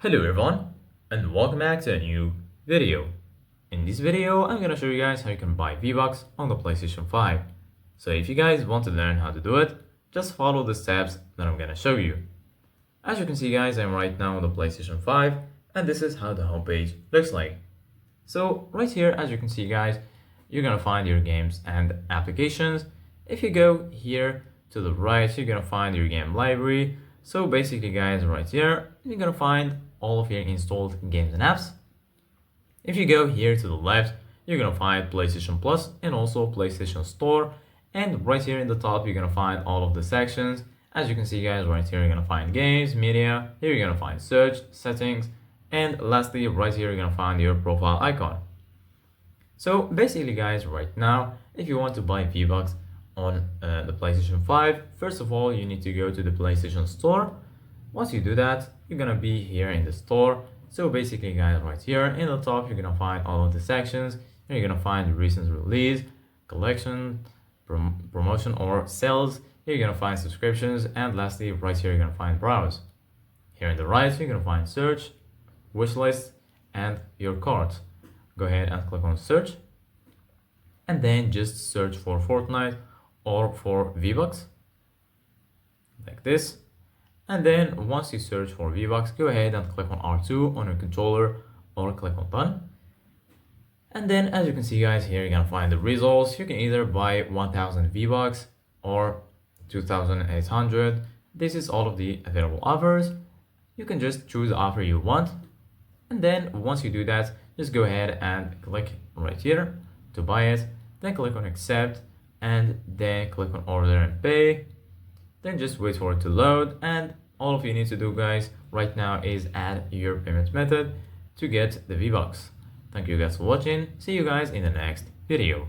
Hello everyone and welcome back to a new video. In this video I'm gonna show you guys how you can buy V-Bucks on the PlayStation 5. So if you guys want to learn how to do it, just follow the steps that I'm gonna show you. As you can see guys, I'm right now on the PlayStation 5 and this is how the homepage looks like. So right here, as you can see guys, you're gonna find your games and applications. If you go here to the right, you're gonna find your game library. So basically guys, right here, you're gonna find all of your installed games and apps. If you go here to the left, you're gonna find PlayStation Plus and also PlayStation Store. And right here in the top, you're gonna find all of the sections. As you can see guys, right here, you're gonna find games, media. Here you're gonna find search, settings. And lastly, right here, you're gonna find your profile icon. So basically guys, right now, if you want to buy V-Bucks on the PlayStation 5, first of all, you need to go to the PlayStation Store. Once you do that, you're gonna be here in the store. So basically guys, right here in the top, you're gonna find all of the sections. Here you're gonna find recent release, collection, promotion or sales. Here you're gonna find subscriptions, and lastly, right here, you're gonna find browse. Here in the right, you're gonna find search, wish list, and your cart. Go ahead and click on search, and then just search for Fortnite or for V-Bucks, like this. And then once you search for V-Bucks, go ahead and click on R2 on your controller or click on done. And then as you can see guys, here you're gonna find the results. You can either buy 1000 V-Bucks or 2800. This is all of the available offers. You can just choose the offer you want. And then once you do that, just go ahead and click right here to buy it. Then click on accept and then click on order and pay. Then just wait for it to load, and all of you need to do guys right now is add your payment method to get the V-Bucks. Thank you guys for watching. See you guys in the next video.